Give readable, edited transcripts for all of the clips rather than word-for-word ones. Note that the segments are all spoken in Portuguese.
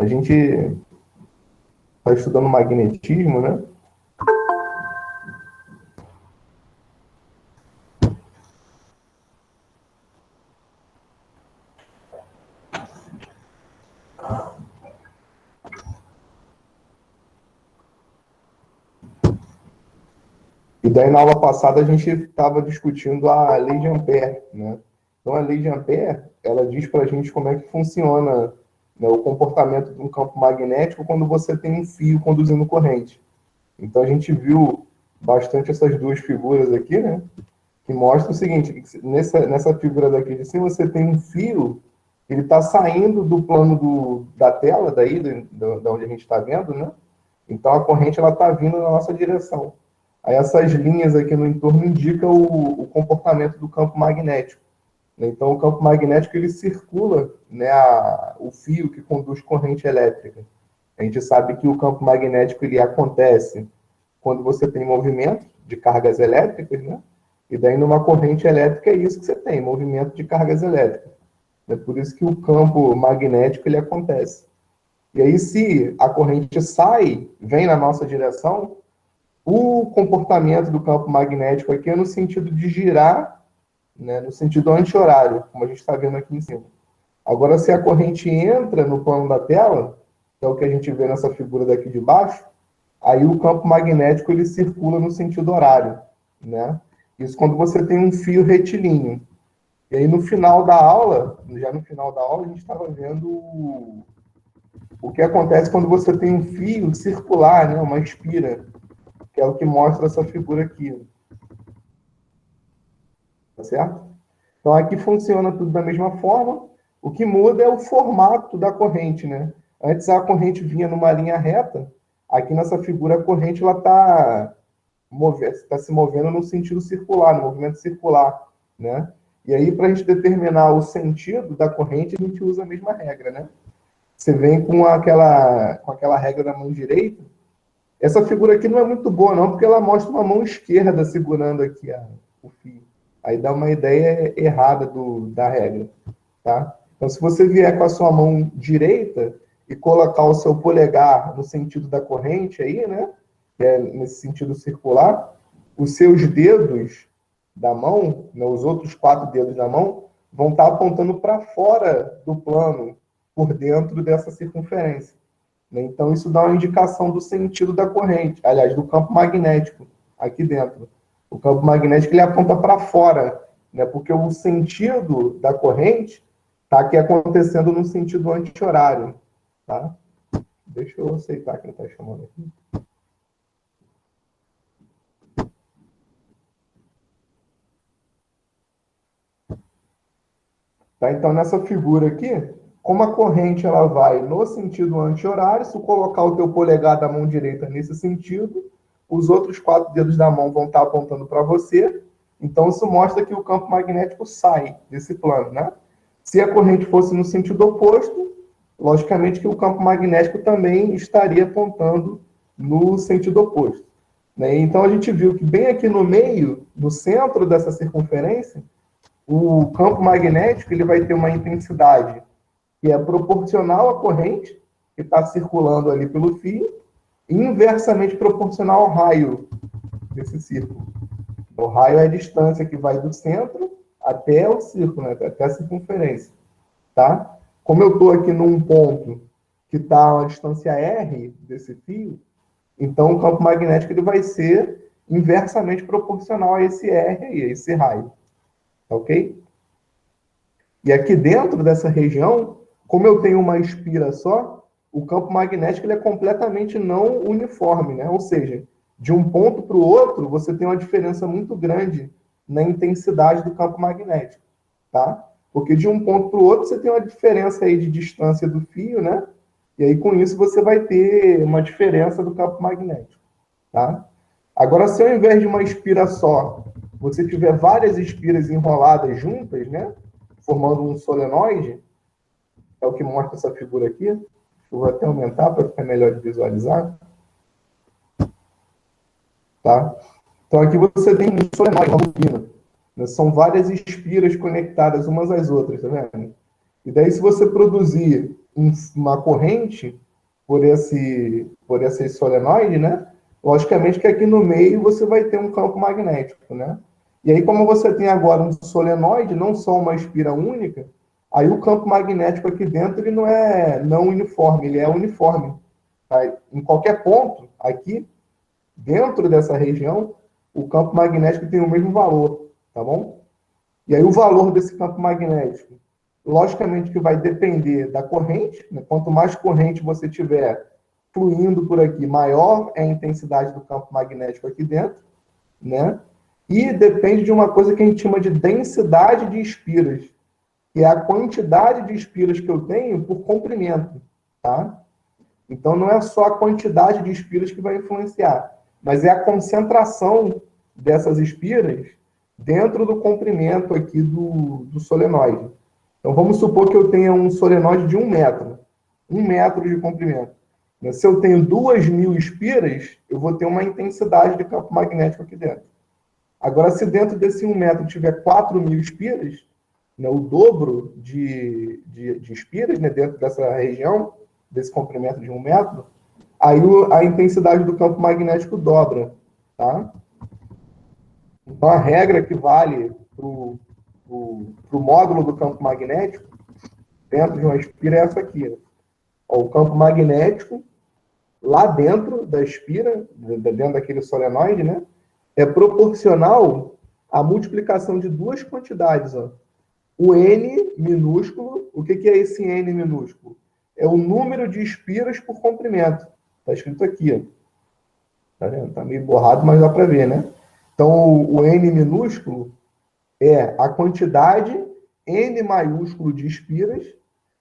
A gente está estudando magnetismo, né? E daí, na aula passada, a gente estava discutindo a lei de Ampère, né? Então, a lei de Ampère, ela diz para a gente como é que funciona, né, o comportamento de um campo magnético quando você tem um fio conduzindo corrente. Então, a gente viu bastante essas duas figuras aqui, né? Que mostra o seguinte, que nessa figura daqui de cima, você tem um fio, ele está saindo do plano da tela, daí, da onde a gente está vendo, né? Então, a corrente está vindo na nossa direção. Aí essas linhas aqui no entorno indicam o comportamento do campo magnético. Então, o campo magnético ele circula, né, o fio que conduz corrente elétrica. A gente sabe que o campo magnético ele acontece quando você tem movimento de cargas elétricas, né? E daí numa corrente elétrica é isso que você tem, movimento de cargas elétricas. É por isso que o campo magnético ele acontece. E aí se a corrente sai, vem na nossa direção, o comportamento do campo magnético aqui é no sentido de girar, né, no sentido anti-horário, como a gente está vendo aqui em cima. Agora, se a corrente entra no plano da tela, que é o que a gente vê nessa figura daqui de baixo, aí o campo magnético ele circula no sentido horário, né? Isso quando você tem um fio retilíneo. E aí no final da aula, já no final da aula, a gente estava vendo o que acontece quando você tem um fio circular, né, uma espira, que é o que mostra essa figura aqui. Tá certo? Então aqui funciona tudo da mesma forma. O que muda é o formato da corrente, né? Antes a corrente vinha numa linha reta. Aqui nessa figura a corrente ela está se movendo no sentido circular, no movimento circular, né? E aí para a gente determinar o sentido da corrente a gente usa a mesma regra, né? Você vem com aquela regra da mão direita. Essa figura aqui não é muito boa não, porque ela mostra uma mão esquerda segurando aqui o fio. Aí dá uma ideia errada da regra, tá? Então, se você vier com a sua mão direita e colocar o seu polegar no sentido da corrente aí, né? Que é nesse sentido circular, os seus dedos da mão, né, os outros 4 dedos da mão, vão estar apontando para fora do plano, por dentro dessa circunferência. Né? Então, isso dá uma indicação do sentido da corrente, aliás, do campo magnético aqui dentro. O campo magnético ele aponta para fora, né? Porque o sentido da corrente está aqui acontecendo no sentido anti-horário. Tá? Deixa eu aceitar quem está chamando aqui. Tá? Então, nessa figura aqui, como a corrente ela vai no sentido anti-horário, se tu colocar o teu polegar da mão direita nesse sentido, os outros 4 dedos da mão vão estar apontando para você. Então, isso mostra que o campo magnético sai desse plano, né? Se a corrente fosse no sentido oposto, logicamente que o campo magnético também estaria apontando no sentido oposto. Né? Então, a gente viu que bem aqui no meio, no centro dessa circunferência, o campo magnético ele vai ter uma intensidade que é proporcional à corrente que está circulando ali pelo fio e inversamente proporcional ao raio desse círculo. O raio é a distância que vai do centro até o círculo, né? Até a circunferência. Tá? Como eu estou aqui num ponto que está a uma distância R desse fio, então o campo magnético ele vai ser inversamente proporcional a esse R aí, a esse raio. Ok? E aqui dentro dessa região, como eu tenho uma espira só, o campo magnético ele é completamente não uniforme, né? Ou seja, de um ponto para o outro, você tem uma diferença muito grande na intensidade do campo magnético, tá? Porque de um ponto para o outro, você tem uma diferença aí de distância do fio, né? E aí, com isso, você vai ter uma diferença do campo magnético, tá? Agora, se ao invés de uma espira só, você tiver várias espiras enroladas juntas, né? Formando um solenoide, é o que mostra essa figura aqui. Eu vou até aumentar para ficar melhor de visualizar. Tá? Então, aqui você tem um solenoide, uma bobina. São várias espiras conectadas umas às outras, tá vendo? E daí, se você produzir uma corrente por esse solenoide, né? Logicamente que aqui no meio você vai ter um campo magnético, né? E aí, como você tem agora um solenoide, não só uma espira única, aí o campo magnético aqui dentro ele não é não uniforme, ele é uniforme. Tá? Em qualquer ponto aqui, dentro dessa região, o campo magnético tem o mesmo valor, tá bom? E aí o valor desse campo magnético, logicamente que vai depender da corrente, né? Quanto mais corrente você tiver fluindo por aqui, maior é a intensidade do campo magnético aqui dentro, né? E depende de uma coisa que a gente chama de densidade de espiras, que é a quantidade de espiras que eu tenho por comprimento, tá? Então não é só a quantidade de espiras que vai influenciar, mas é a concentração dessas espiras dentro do comprimento aqui do solenoide. Então vamos supor que eu tenha um solenoide de 1 metro, 1 metro de comprimento. Se eu tenho 2.000 espiras, eu vou ter uma intensidade de campo magnético aqui dentro. Agora, se dentro desse 1 metro tiver 4.000 espiras, né, o dobro de espiras, né, dentro dessa região, desse comprimento de 1 metro, aí a intensidade do campo magnético dobra, tá? Então, a regra que vale para o módulo do campo magnético, dentro de uma espira, é essa aqui. Ó, o campo magnético, lá dentro da espira, dentro daquele solenoide, né, é proporcional à multiplicação de duas quantidades. Ó. O N minúsculo, o que é esse N minúsculo? É o número de espiras por comprimento. Está escrito aqui. Ó. Tá vendo? Está meio borrado, mas dá para ver, né? Então, o N minúsculo é a quantidade N maiúsculo de espiras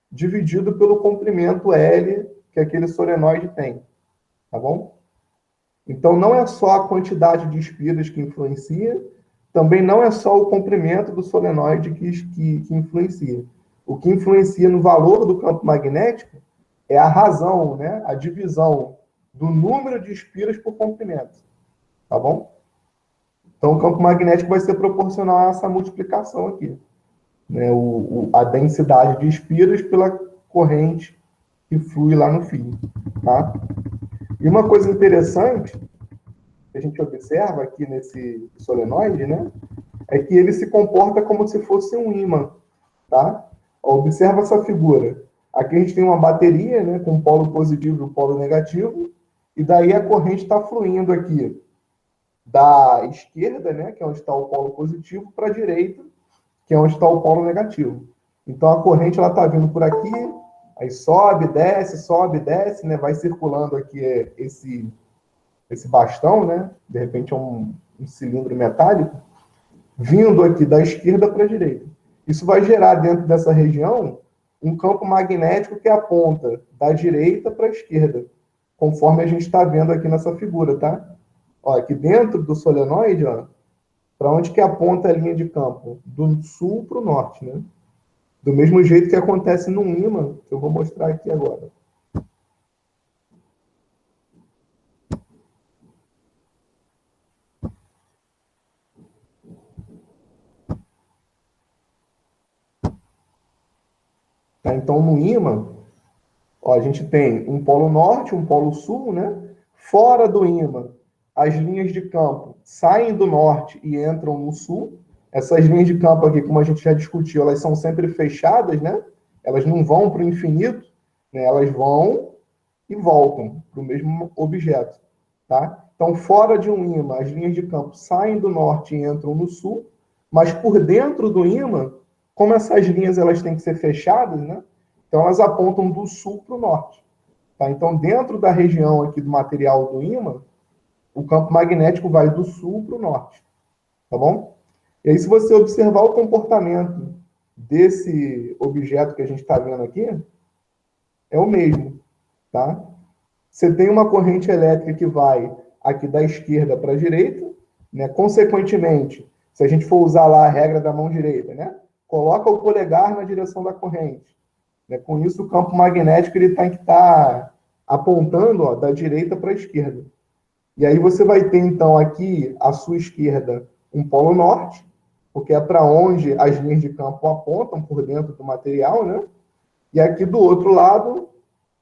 dividido pelo comprimento L que aquele solenoide tem. Tá bom? Então, não é só a quantidade de espiras que influencia, também não é só o comprimento do solenoide que influencia. O que influencia no valor do campo magnético é a razão, né? A divisão do número de espiras por comprimento. Tá bom? Então, o campo magnético vai ser proporcional a essa multiplicação aqui. Né? A densidade de espiras pela corrente que flui lá no fio. Tá? E uma coisa interessante que a gente observa aqui nesse solenoide, né, é que ele se comporta como se fosse um ímã, tá? Observa essa figura. Aqui a gente tem uma bateria, né, com polo positivo e polo negativo, e daí a corrente está fluindo aqui da esquerda, né, que é onde está o polo positivo, para a direita, que é onde está o polo negativo. Então a corrente ela está vindo por aqui, aí sobe, desce, né, vai circulando aqui esse bastão, né? De repente é um cilindro metálico, vindo aqui da esquerda para a direita. Isso vai gerar dentro dessa região um campo magnético que aponta da direita para a esquerda, conforme a gente está vendo aqui nessa figura, tá? Ó, aqui dentro do solenoide, ó, para onde que aponta a linha de campo? Do sul para o norte, né? Do mesmo jeito que acontece num ímã, que eu vou mostrar aqui agora. Tá? Então, no ímã, ó, a gente tem um polo norte, um polo sul, né? Fora do ímã, as linhas de campo saem do norte e entram no sul. Essas linhas de campo aqui, como a gente já discutiu, elas são sempre fechadas, né? Elas não vão para o infinito, né? Elas vão e voltam para o mesmo objeto, tá? Então, fora de um ímã, as linhas de campo saem do norte e entram no sul, mas por dentro do ímã, como essas linhas elas têm que ser fechadas, né? Então, elas apontam do sul para o norte. Tá? Então, dentro da região aqui do material do ímã, o campo magnético vai do sul para o norte. Tá bom? E aí, se você observar o comportamento desse objeto que a gente está vendo aqui, é o mesmo. Tá? Você tem uma corrente elétrica que vai aqui da esquerda para a direita, né? Consequentemente, se a gente for usar lá a regra da mão direita, né? Coloca o polegar na direção da corrente. Né? Com isso, o campo magnético ele tem que estar apontando, ó, da direita para a esquerda. E aí você vai ter, então, aqui, à sua esquerda, um polo norte, porque é para onde as linhas de campo apontam por dentro do material, né? E aqui do outro lado,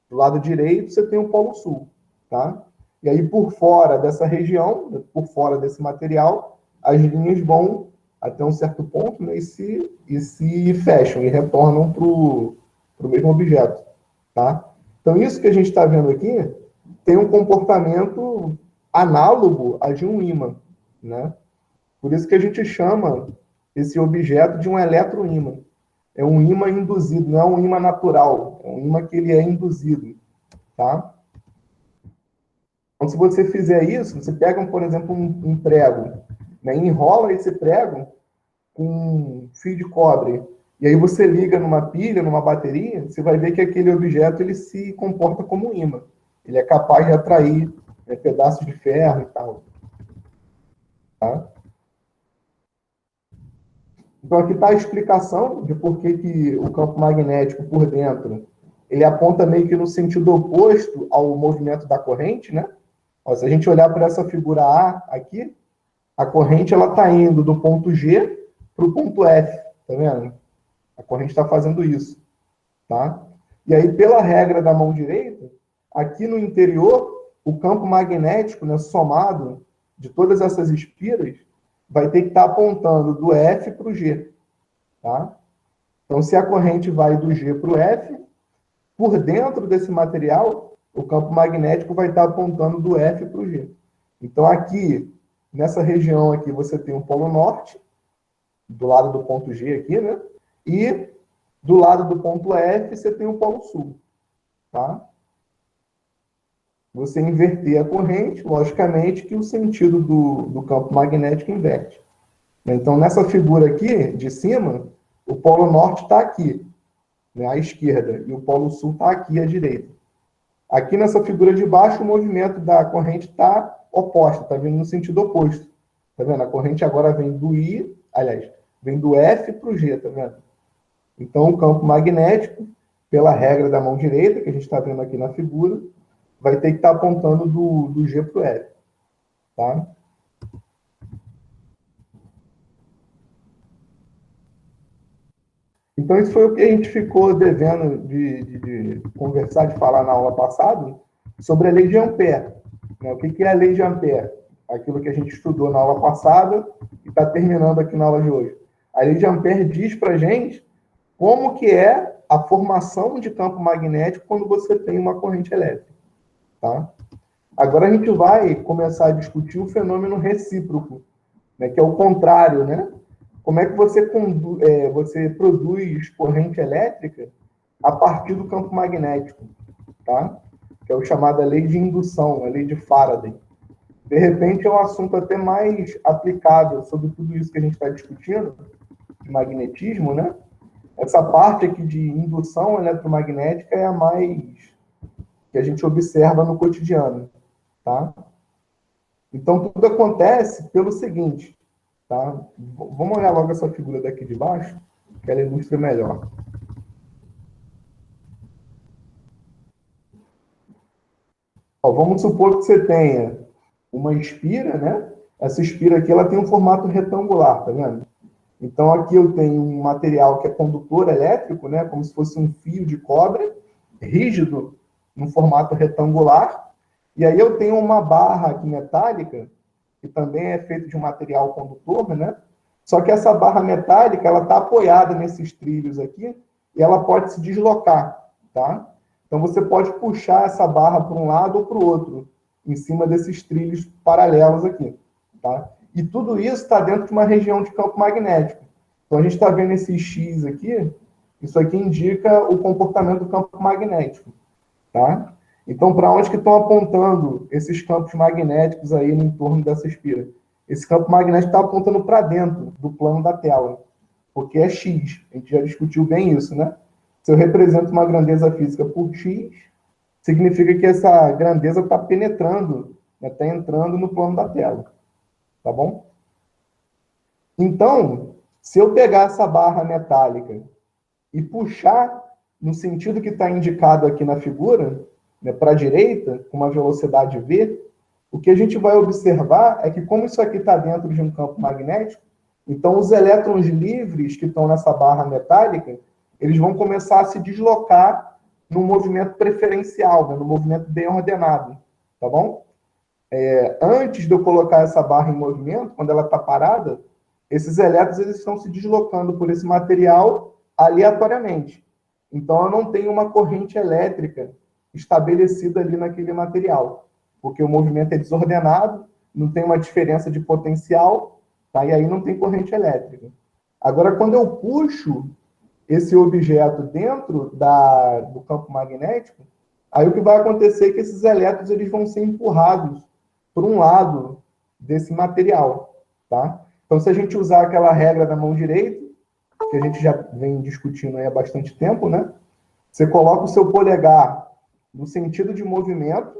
do lado direito, você tem o Polo Sul, tá? E aí, por fora dessa região, por fora desse material, as linhas vão até um certo ponto, né, e se fecham e retornam para o mesmo objeto, tá? Então, isso que a gente está vendo aqui tem um comportamento análogo a de um ímã, né? Por isso que a gente chama esse objeto de um eletroímã. É um ímã induzido, não é um ímã natural, é um ímã que ele é induzido, tá? Então, se você fizer isso, você pega, por exemplo, um prego, né, enrola esse prego com um fio de cobre, e aí você liga numa pilha, numa bateria, você vai ver que aquele objeto ele se comporta como um ímã. Ele é capaz de atrair, né, pedaços de ferro e tal. Tá? Então, aqui está a explicação de por que o campo magnético por dentro ele aponta meio que no sentido oposto ao movimento da corrente, né? Ó, se a gente olhar para essa figura A aqui, a corrente ela está indo do ponto G para o ponto F, tá vendo? A corrente está fazendo isso, tá? E aí, pela regra da mão direita, aqui no interior, o campo magnético, né, somado de todas essas espiras, vai ter que estar apontando do F para o G, tá? Então, se a corrente vai do G para o F, por dentro desse material, o campo magnético vai estar apontando do F para o G. Então, aqui, nessa região aqui, você tem o polo norte, do lado do ponto G aqui, né? E do lado do ponto F, você tem o polo sul, tá? Você inverter a corrente, logicamente que o sentido do campo magnético inverte. Então, nessa figura aqui, de cima, o polo norte está aqui, né, à esquerda, e o polo sul está aqui à direita. Aqui nessa figura de baixo, o movimento da corrente está oposto, está vindo no sentido oposto. Tá vendo? A corrente agora vem do I, aliás, vem do F para o G, tá vendo? Então, o campo magnético, pela regra da mão direita, que a gente está vendo aqui na figura, vai ter que estar apontando do G para o F, tá? Então, isso foi o que a gente ficou devendo de conversar, de falar na aula passada, sobre a lei de Ampère. Né? O que é a lei de Ampère? Aquilo que a gente estudou na aula passada e está terminando aqui na aula de hoje. A lei de Ampère diz para a gente como que é a formação de campo magnético quando você tem uma corrente elétrica. Tá? Agora a gente vai começar a discutir o fenômeno recíproco, né, que é o contrário, né? Como é que você produz corrente elétrica a partir do campo magnético, tá? Que é o chamado lei de indução, a lei de Faraday. De repente é um assunto até mais aplicável sobre tudo isso que a gente está discutindo, de magnetismo, né? Essa parte aqui de indução eletromagnética é a mais que a gente observa no cotidiano, tá? Então, tudo acontece pelo seguinte, tá? Vamos olhar logo essa figura daqui de baixo, que ela ilustra melhor. Ó, vamos supor que você tenha uma espira, né? Essa espira aqui, ela tem um formato retangular, tá vendo? Então, aqui eu tenho um material que é condutor elétrico, né? Como se fosse um fio de cobre, rígido, no formato retangular. E aí eu tenho uma barra aqui metálica, que também é feita de um material condutor, né? Só que essa barra metálica, ela está apoiada nesses trilhos aqui, e ela pode se deslocar, tá? Então, você pode puxar essa barra para um lado ou para o outro, em cima desses trilhos paralelos aqui, tá? E tudo isso está dentro de uma região de campo magnético. Então, a gente está vendo esse X aqui, isso aqui indica o comportamento do campo magnético, tá? Então, para onde que estão apontando esses campos magnéticos aí no entorno dessa espira? Esse campo magnético está apontando para dentro do plano da tela, porque é X. A gente já discutiu bem isso, né? Se eu represento uma grandeza física por X, significa que essa grandeza está penetrando, está entrando no plano da tela. Tá bom? Então, se eu pegar essa barra metálica e puxar no sentido que está indicado aqui na figura, né, para a direita, com uma velocidade v, o que a gente vai observar é que, como isso aqui está dentro de um campo magnético, então os elétrons livres que estão nessa barra metálica, eles vão começar a se deslocar no movimento preferencial, né, no movimento bem ordenado, tá bom? Antes de eu colocar essa barra em movimento, quando ela está parada, esses elétrons eles estão se deslocando por esse material aleatoriamente. Então, eu não tenho uma corrente elétrica estabelecida ali naquele material, porque o movimento é desordenado, não tem uma diferença de potencial, tá? E aí não tem corrente elétrica. Agora, quando eu puxo esse objeto dentro do campo magnético, aí o que vai acontecer é que esses elétrons eles vão ser empurrados por um lado desse material, tá? Então, se a gente usar aquela regra da mão direita, que a gente já vem discutindo aí há bastante tempo, né? Você coloca o seu polegar no sentido de movimento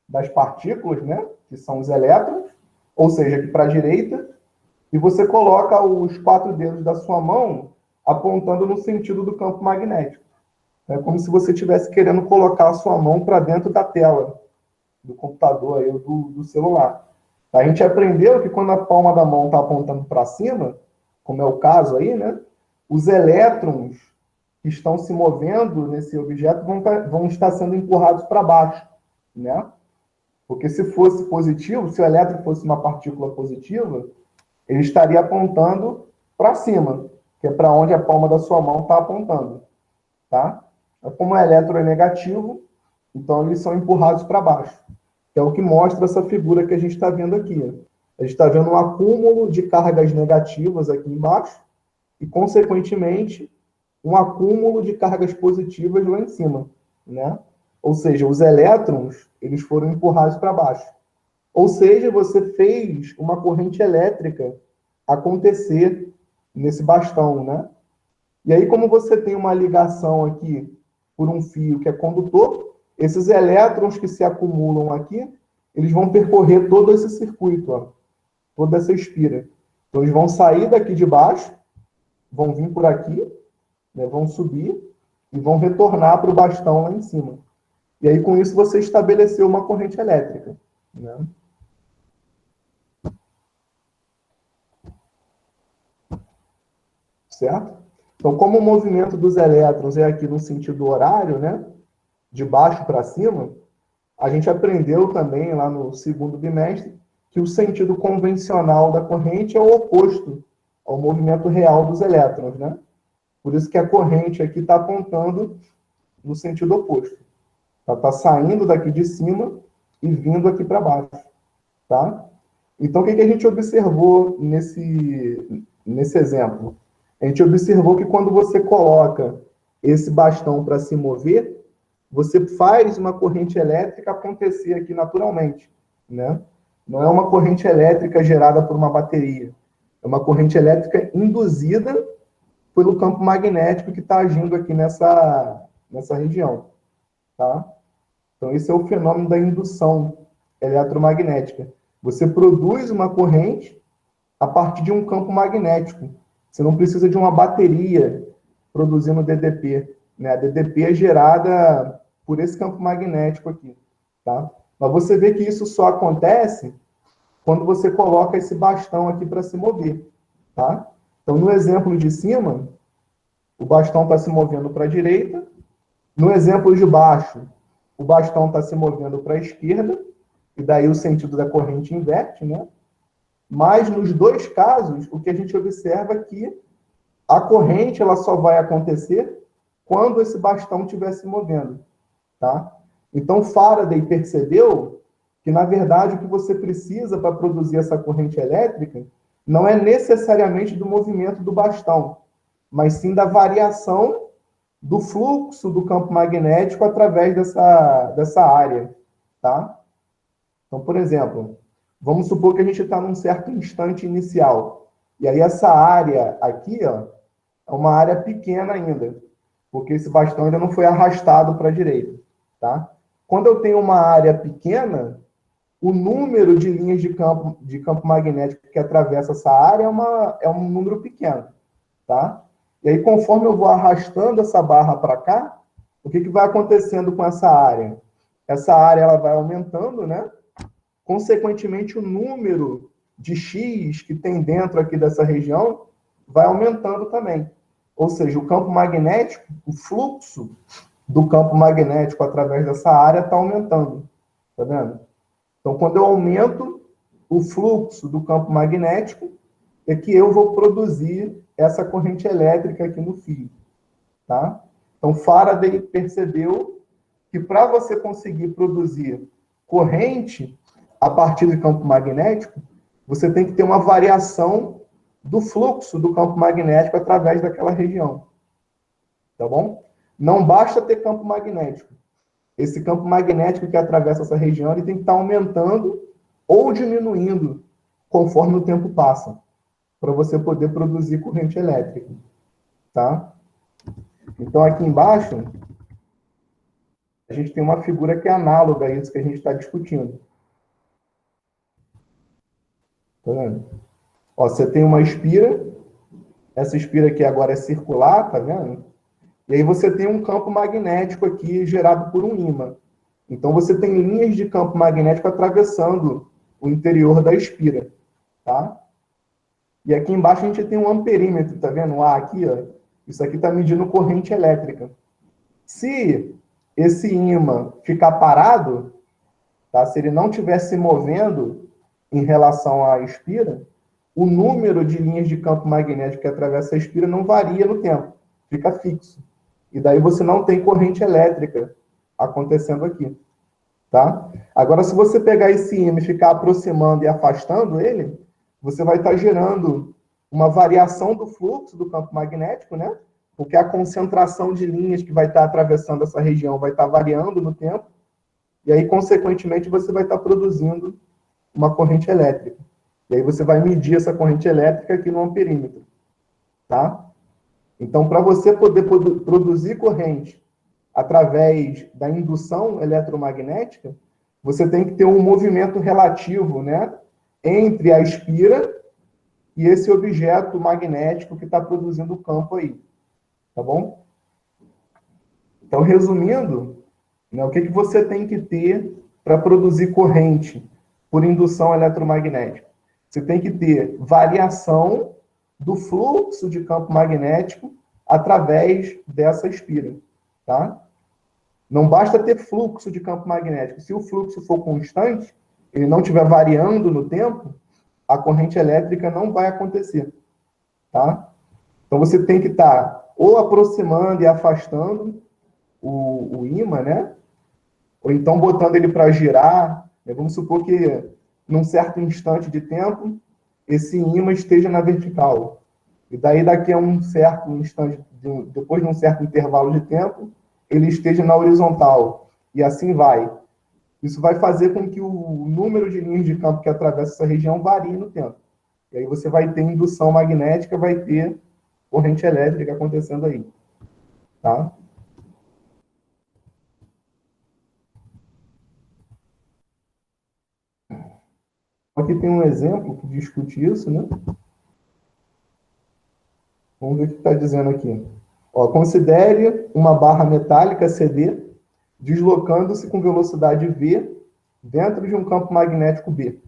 das partículas, né? Que são os elétrons, ou seja, aqui para a direita, e você coloca os 4 dedos da sua mão apontando no sentido do campo magnético. É como se você estivesse querendo colocar a sua mão para dentro da tela do computador aí, ou do celular. A gente aprendeu que quando a palma da mão está apontando para cima, como é o caso aí, né? Os elétrons que estão se movendo nesse objeto vão estar sendo empurrados para baixo, né? Porque se fosse positivo, se o elétron fosse uma partícula positiva, ele estaria apontando para cima, que é para onde a palma da sua mão está apontando, tá? Como o elétron é negativo, então eles são empurrados para baixo, que é o que mostra essa figura que a gente está vendo aqui. A gente está vendo um acúmulo de cargas negativas aqui embaixo e, consequentemente, um acúmulo de cargas positivas lá em cima, né? Ou seja, os elétrons eles foram empurrados para baixo. Ou seja, você fez uma corrente elétrica acontecer nesse bastão, né? E aí, como você tem uma ligação aqui por um fio que é condutor, esses elétrons que se acumulam aqui, eles vão percorrer todo esse circuito, ó, toda essa espira. Então, eles vão sair daqui de baixo, vão vir por aqui, né, vão subir e vão retornar para o bastão lá em cima. E aí, com isso, você estabeleceu uma corrente elétrica, né? Certo? Então, como o movimento dos elétrons é aqui no sentido horário, né, de baixo para cima, a gente aprendeu também lá no segundo bimestre que o sentido convencional da corrente é o oposto ao movimento real dos elétrons, né? Por isso que a corrente aqui está apontando no sentido oposto. Ela está saindo daqui de cima e vindo aqui para baixo, tá? Então, o que a gente observou nesse exemplo? A gente observou que quando você coloca esse bastão para se mover, você faz uma corrente elétrica acontecer aqui naturalmente, né? Não é uma corrente elétrica gerada por uma bateria. É uma corrente elétrica induzida pelo campo magnético que está agindo aqui nessa região, tá? Então, esse é o fenômeno da indução eletromagnética. Você produz uma corrente a partir de um campo magnético. Você não precisa de uma bateria produzindo DDP, né? A DDP é gerada por esse campo magnético aqui, tá? Mas você vê que isso só acontece quando você coloca esse bastão aqui para se mover, tá? Então, no exemplo de cima, o bastão está se movendo para a direita. No exemplo de baixo, o bastão está se movendo para a esquerda, e daí o sentido da corrente inverte, né? Mas, nos dois casos, o que a gente observa é que a corrente ela só vai acontecer quando esse bastão estiver se movendo, tá? Então, Faraday percebeu que, na verdade, o que você precisa para produzir essa corrente elétrica não é necessariamente do movimento do bastão, mas sim da variação do fluxo do campo magnético através dessa área, tá? Então, por exemplo, vamos supor que a gente está num certo instante inicial. E aí essa área aqui, ó, é uma área pequena ainda, porque esse bastão ainda não foi arrastado para a direita, tá? Quando eu tenho uma área pequena, o número de linhas de campo magnético que atravessa essa área é um número pequeno, tá? E aí, conforme eu vou arrastando essa barra para cá, o que vai acontecendo com essa área? Essa área ela vai aumentando, né? Consequentemente, o número de X que tem dentro aqui dessa região vai aumentando também. Ou seja, o campo magnético, o fluxo do campo magnético através dessa área está aumentando. Tá vendo? Então, quando eu aumento o fluxo do campo magnético, é que eu vou produzir essa corrente elétrica aqui no fio. Tá? Então, Faraday percebeu que para você conseguir produzir corrente a partir do campo magnético, você tem que ter uma variação do fluxo do campo magnético através daquela região. Tá bom? Não basta ter campo magnético. Esse campo magnético que atravessa essa região, ele tem que estar aumentando ou diminuindo conforme o tempo passa, para você poder produzir corrente elétrica. Tá? Então, aqui embaixo, a gente tem uma figura que é análoga a isso que a gente está discutindo. Tá vendo? Ó, você tem uma espira, essa espira aqui agora é circular, tá vendo? E aí você tem um campo magnético aqui gerado por um ímã. Então você tem linhas de campo magnético atravessando o interior da espira, tá? E aqui embaixo a gente tem um amperímetro, tá vendo? O A aqui, ó. Isso aqui está medindo corrente elétrica. Se esse ímã ficar parado, tá? Se ele não estiver se movendo em relação à espira, o número de linhas de campo magnético que atravessa a espira não varia no tempo, fica fixo. E daí você não tem corrente elétrica acontecendo aqui, tá? Agora, se você pegar esse ímã e ficar aproximando e afastando ele, você vai estar gerando uma variação do fluxo do campo magnético, né? Porque a concentração de linhas que vai estar atravessando essa região vai estar variando no tempo, e aí, consequentemente, você vai estar produzindo uma corrente elétrica. E aí você vai medir essa corrente elétrica aqui no amperímetro, tá? Então, para você poder produzir corrente através da indução eletromagnética, você tem que ter um movimento relativo, né, entre a espira e esse objeto magnético que está produzindo o campo aí, tá bom? Então, resumindo, né, o que você tem que ter para produzir corrente por indução eletromagnética? Você tem que ter variação do fluxo de campo magnético através dessa espira, tá? Não basta ter fluxo de campo magnético. Se o fluxo for constante, ele não estiver variando no tempo, a corrente elétrica não vai acontecer, tá? Então você tem que estar ou aproximando e afastando o ímã, né? Ou então botando ele para girar. Vamos supor que num certo instante de tempo, esse ímã esteja na vertical. E daí, daqui a um certo instante, depois de um certo intervalo de tempo, ele esteja na horizontal. E assim vai. Isso vai fazer com que o número de linhas de campo que atravessa essa região varie no tempo. E aí você vai ter indução magnética, vai ter corrente elétrica acontecendo aí. Tá? Aqui tem um exemplo que discute isso, né? Vamos ver o que está dizendo aqui. Ó, considere uma barra metálica CD deslocando-se com velocidade v dentro de um campo magnético B,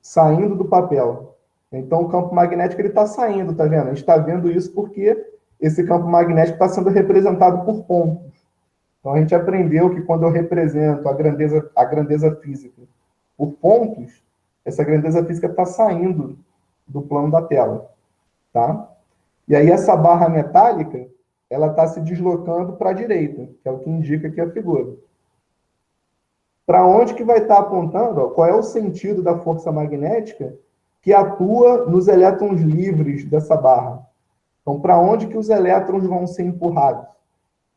saindo do papel. Então, o campo magnético está saindo, tá vendo? A gente está vendo isso porque esse campo magnético está sendo representado por pontos. Então, a gente aprendeu que quando eu represento a grandeza física por pontos, essa grandeza física está saindo do plano da tela, tá? E aí essa barra metálica, ela está se deslocando para a direita, que é o que indica aqui a figura. Para onde que vai estar apontando? Ó, qual é o sentido da força magnética que atua nos elétrons livres dessa barra? Então, para onde que os elétrons vão ser empurrados?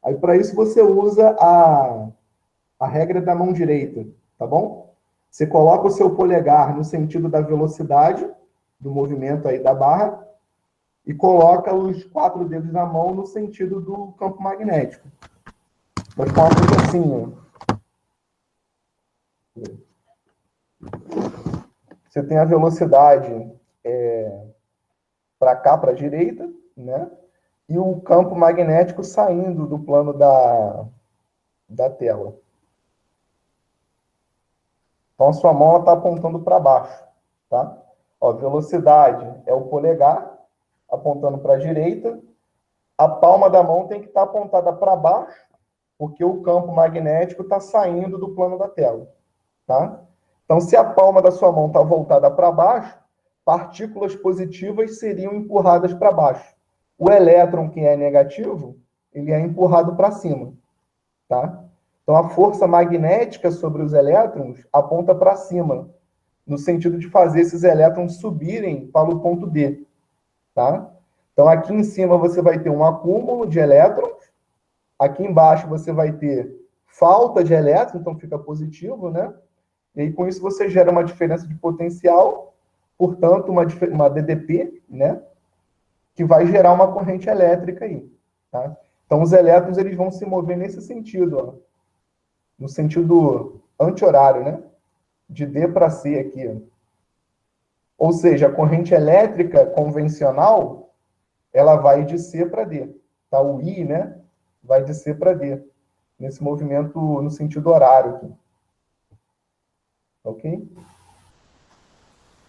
Aí, para isso, você usa a regra da mão direita, tá bom? Você coloca o seu polegar no sentido da velocidade do movimento aí da barra e coloca os 4 dedos na mão no sentido do campo magnético. Vai ficar uma coisa assim, ó. Você tem a velocidade para cá, para a direita, né? E o campo magnético saindo do plano da tela. Então, a sua mão está apontando para baixo, tá? Ó, velocidade é o polegar apontando para a direita a palma da mão tem que estar apontada para baixo, porque o campo magnético está saindo do plano da tela, tá? Então, se a palma da sua mão está voltada para baixo, partículas positivas seriam empurradas para baixo. O elétron, que é negativo, ele é empurrado para cima, tá? Então, a força magnética sobre os elétrons aponta para cima, no sentido de fazer esses elétrons subirem para o ponto D, tá? Então, aqui em cima você vai ter um acúmulo de elétrons, aqui embaixo você vai ter falta de elétrons, então fica positivo, né? E aí, com isso, você gera uma diferença de potencial, portanto, uma DDP, né? Que vai gerar uma corrente elétrica aí, tá? Então, os elétrons eles vão se mover nesse sentido, ó, no sentido anti-horário, né? De D para C aqui. Ó. Ou seja, a corrente elétrica convencional, ela vai de C para D. Tá? O I, né? Vai de C para D. Nesse movimento no sentido horário aqui. Ok?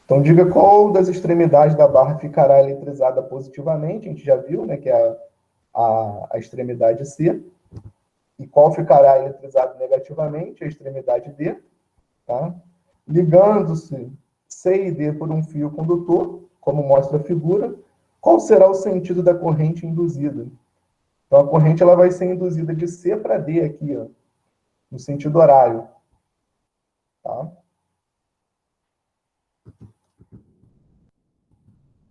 Então, diga qual das extremidades da barra ficará eletrizada positivamente. A gente já viu, né? Que é a extremidade C. E qual ficará eletrizado negativamente? A extremidade D. Tá? Ligando-se C e D por um fio condutor, como mostra a figura, qual será o sentido da corrente induzida? Então, a corrente ela vai ser induzida de C para D aqui, ó, no sentido horário. Tá?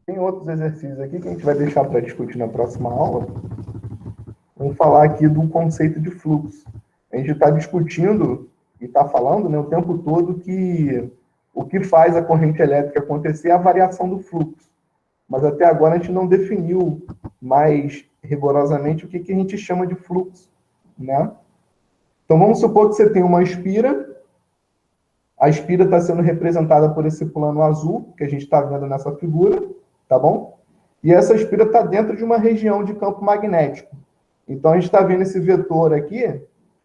Tem outros exercícios aqui que a gente vai deixar para discutir na próxima aula. Vamos falar aqui do conceito de fluxo. A gente está discutindo e está falando, né, o tempo todo que o que faz a corrente elétrica acontecer é a variação do fluxo. Mas até agora a gente não definiu mais rigorosamente o que a gente chama de fluxo, né? Então vamos supor que você tem uma espira, a espira está sendo representada por esse plano azul, que a gente está vendo nessa figura, tá bom? E essa espira está dentro de uma região de campo magnético. Então a gente está vendo esse vetor aqui,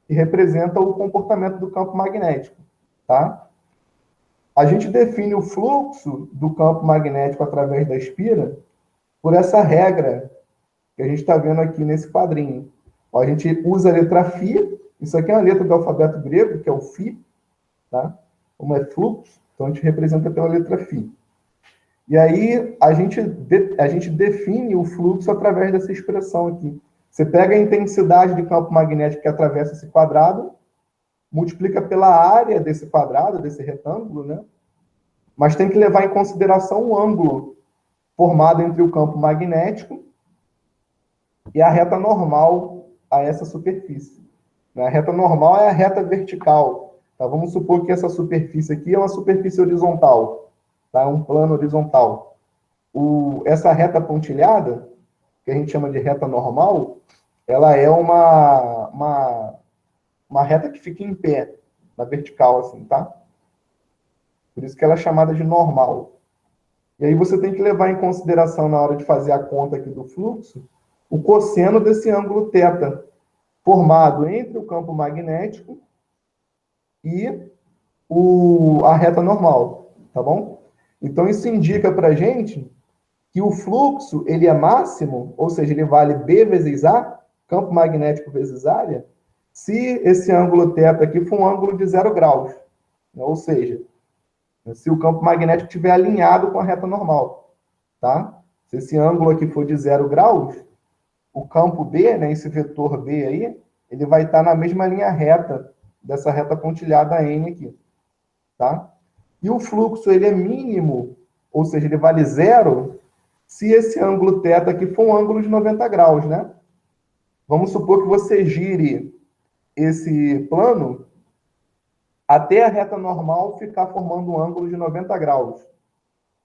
que representa o comportamento do campo magnético, tá? A gente define o fluxo do campo magnético através da espira por essa regra que a gente está vendo aqui nesse quadrinho. Ó, a gente usa a letra φ, isso aqui é uma letra do alfabeto grego, que é o φ, tá? Como é fluxo, então a gente representa pela letra φ. E aí a gente define o fluxo através dessa expressão aqui. Você pega a intensidade de campo magnético que atravessa esse quadrado, multiplica pela área desse quadrado, desse retângulo, né? Mas tem que levar em consideração o ângulo formado entre o campo magnético e a reta normal a essa superfície. A reta normal é a reta vertical. Tá? Vamos supor que essa superfície aqui é uma superfície horizontal, tá? Um plano horizontal. Essa reta pontilhada, que a gente chama de reta normal, ela é uma reta que fica em pé, na vertical, assim, tá? Por isso que ela é chamada de normal. E aí você tem que levar em consideração, na hora de fazer a conta aqui do fluxo, o cosseno desse ângulo θ, formado entre o campo magnético e a reta normal, tá bom? Então, isso indica para a gente que o fluxo, ele é máximo, ou seja, ele vale B vezes A, campo magnético vezes área, se esse ângulo θ aqui for um ângulo de 0 graus, né? Ou seja, se o campo magnético estiver alinhado com a reta normal, tá? Se esse ângulo aqui for de 0 graus, o campo B, né, esse vetor B aí, ele vai estar na mesma linha reta dessa reta pontilhada N aqui, tá? E o fluxo, ele é mínimo, ou seja, ele vale zero, se esse ângulo θ aqui for um ângulo de 90 graus, né? Vamos supor que você gire esse plano até a reta normal ficar formando um ângulo de 90 graus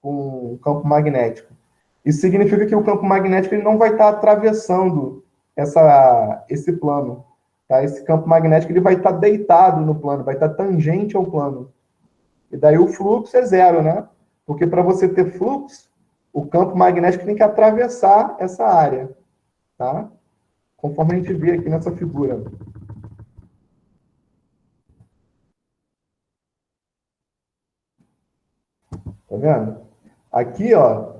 com o campo magnético. Isso significa que o campo magnético ele não vai estar atravessando esse plano. Tá? Esse campo magnético ele vai estar deitado no plano, vai estar tangente ao plano. E daí o fluxo é zero, né? Porque para você ter fluxo, o campo magnético tem que atravessar essa área. Tá? Conforme a gente vê aqui nessa figura. Tá vendo? Aqui, ó,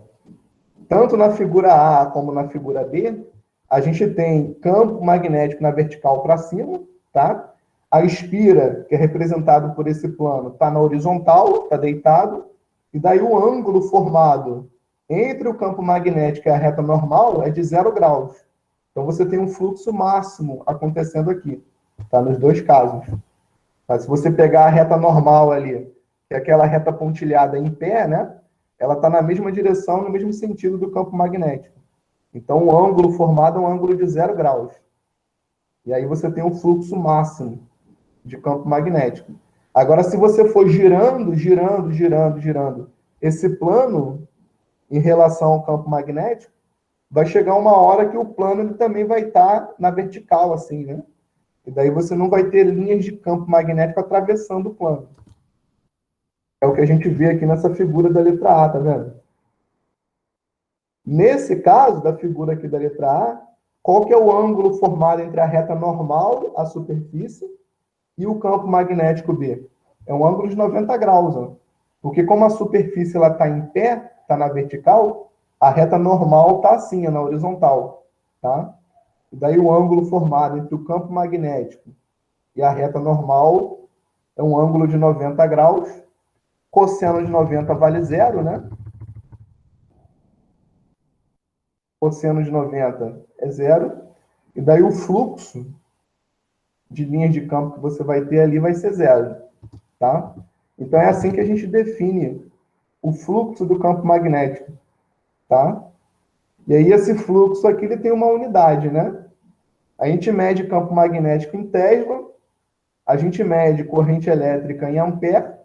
tanto na figura A como na figura B, a gente tem campo magnético na vertical para cima, tá? A espira, que é representado por esse plano, está na horizontal, está deitado, e daí o ângulo formado entre o campo magnético e a reta normal é de 0 graus. Então você tem um fluxo máximo acontecendo aqui, tá? Nos dois casos. Tá? Se você pegar a reta normal ali, que é aquela reta pontilhada em pé, né? Ela está na mesma direção, no mesmo sentido do campo magnético. Então o ângulo formado é um ângulo de 0 graus. E aí você tem um fluxo máximo de campo magnético. Agora, se você for girando, girando, girando, girando esse plano em relação ao campo magnético, vai chegar uma hora que o plano ele também vai estar na vertical, assim, né? E daí você não vai ter linhas de campo magnético atravessando o plano. É o que a gente vê aqui nessa figura da letra A, tá vendo? Nesse caso, da figura aqui da letra A, qual que é o ângulo formado entre a reta normal, a superfície, e o campo magnético B? É um ângulo de 90 graus, ó. Porque como a superfície está em pé, está na vertical, a reta normal está assim, na horizontal. Tá? E daí o ângulo formado entre o campo magnético e a reta normal é um ângulo de 90 graus. Cosseno de 90 vale zero, né? Cosseno de 90 é zero. E daí o fluxo de linhas de campo que você vai ter ali vai ser zero. Tá? Então é assim que a gente define o fluxo do campo magnético. Tá? E aí esse fluxo aqui ele tem uma unidade, né? A gente mede campo magnético em Tesla, a gente mede corrente elétrica em ampere.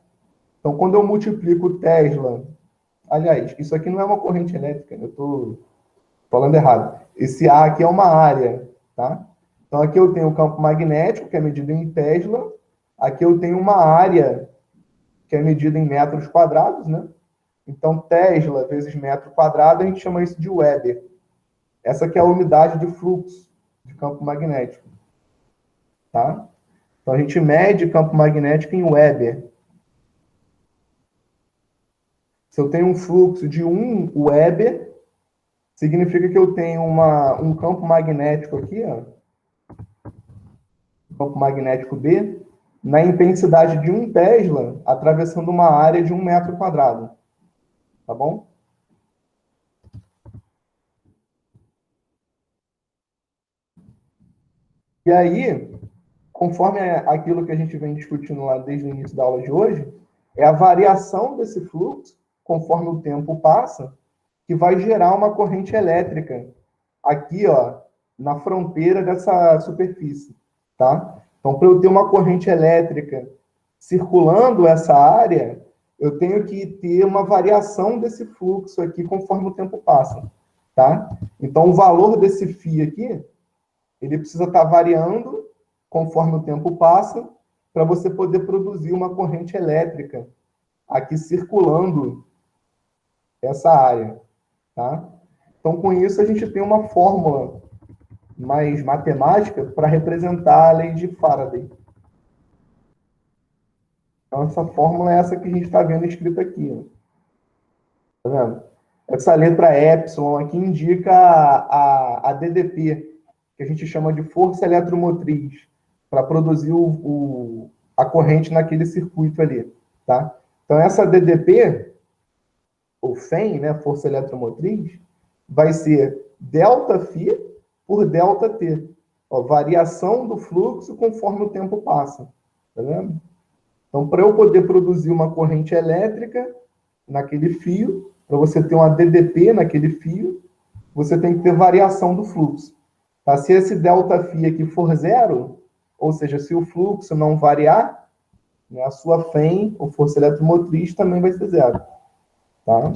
Então, quando eu multiplico Tesla... Aliás, isso aqui não é uma corrente elétrica, eu estou falando errado. Esse A aqui é uma área, tá? Então, aqui eu tenho o campo magnético, que é medido em Tesla. Aqui eu tenho uma área, que é medida em metros quadrados, né? Então, Tesla vezes metro quadrado, a gente chama isso de Weber. Essa aqui é a unidade de fluxo de campo magnético. Tá? Então, a gente mede campo magnético em Weber. Se eu tenho um fluxo de 1 Weber, significa que eu tenho um campo magnético aqui, ó, campo magnético B, na intensidade de 1 Tesla, atravessando uma área de 1 metro quadrado. Tá bom? E aí, conforme aquilo que a gente vem discutindo lá desde o início da aula de hoje, é a variação desse fluxo, conforme o tempo passa, que vai gerar uma corrente elétrica aqui, ó, na fronteira dessa superfície, tá? Então, para eu ter uma corrente elétrica circulando essa área, eu tenho que ter uma variação desse fluxo aqui conforme o tempo passa, tá? Então, o valor desse φ aqui, ele precisa estar variando conforme o tempo passa, para você poder produzir uma corrente elétrica aqui circulando essa área, tá? Então, com isso, a gente tem uma fórmula mais matemática para representar a lei de Faraday. Então, essa fórmula é essa que a gente está vendo escrita aqui. Ó. Tá vendo? Essa letra epsilon aqui indica a DDP, que a gente chama de força eletromotriz, para produzir a corrente naquele circuito ali. Tá? Então, essa DDP, ou FEM, né, força eletromotriz, vai ser ΔΦ por ΔT. Ó, variação do fluxo conforme o tempo passa. Tá vendo? Então, para eu poder produzir uma corrente elétrica naquele fio, para você ter uma DDP naquele fio, você tem que ter variação do fluxo. Tá? Se esse ΔΦ aqui for zero, ou seja, se o fluxo não variar, né, a sua FEM, ou força eletromotriz, também vai ser zero. Tá?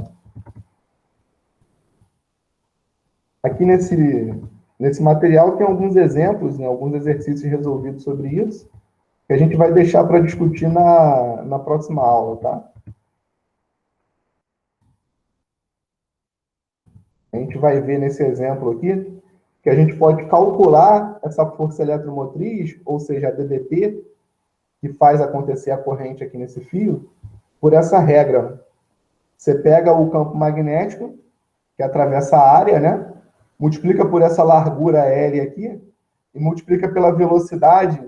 Aqui nesse material tem alguns exemplos, né, alguns exercícios resolvidos sobre isso, que a gente vai deixar para discutir na próxima aula, tá? A gente vai ver nesse exemplo aqui que a gente pode calcular essa força eletromotriz, ou seja, a DDP, que faz acontecer a corrente aqui nesse fio, por essa regra. Você pega o campo magnético, que atravessa a área, né? multiplica por essa largura L aqui, e multiplica pela velocidade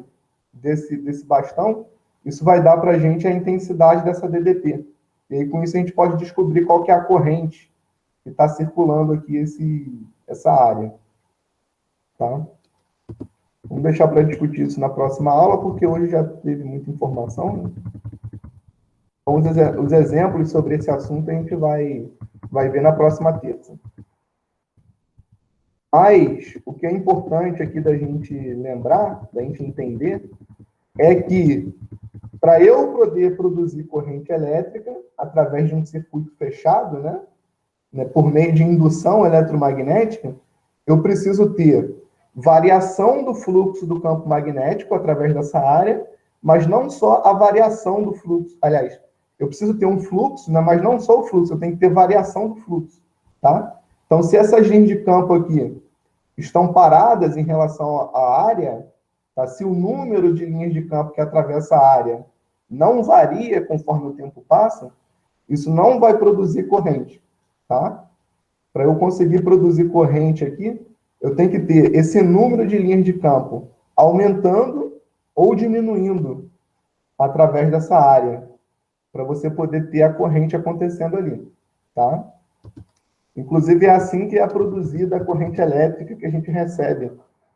desse bastão, isso vai dar para a gente a intensidade dessa DDP. E aí, com isso, a gente pode descobrir qual que é a corrente que está circulando aqui essa área. Tá? Vamos deixar para discutir isso na próxima aula, porque hoje já teve muita informação. Né? Então, os exemplos sobre esse assunto a gente vai ver na próxima terça. Mas o que é importante aqui da gente lembrar, da gente entender, é que para eu poder produzir corrente elétrica através de um circuito fechado, né, por meio de indução eletromagnética, eu preciso ter variação do fluxo do campo magnético através dessa área, mas não só a variação do fluxo. Aliás, eu preciso ter um fluxo, né, mas não só o fluxo, eu tenho que ter variação do fluxo. Tá? Então, se essas linhas de campo aqui estão paradas em relação à área, tá? Se o número de linhas de campo que atravessa a área não varia conforme o tempo passa, isso não vai produzir corrente. Tá? Para eu conseguir produzir corrente aqui, eu tenho que ter esse número de linhas de campo aumentando ou diminuindo através dessa área, para você poder ter a corrente acontecendo ali. Tá? Inclusive, é assim que é produzida a corrente elétrica que a gente recebe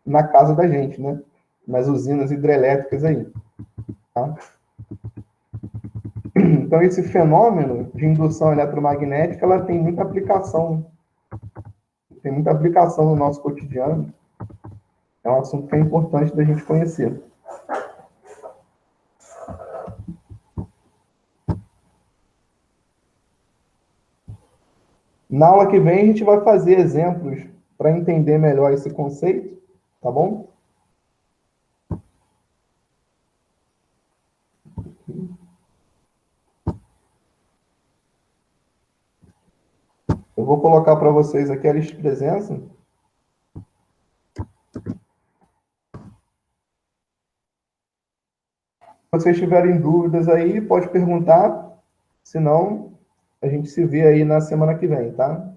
na casa da gente, né? Nas usinas hidrelétricas aí. Tá? Então, esse fenômeno de indução eletromagnética, ela tem muita aplicação. Tem muita aplicação no nosso cotidiano. É um assunto que é importante da gente conhecer. Na aula que vem, a gente vai fazer exemplos para entender melhor esse conceito, tá bom? Eu vou colocar para vocês aqui a lista de presença. Se vocês tiverem dúvidas aí, pode perguntar. Se não, a gente se vê aí na semana que vem, tá?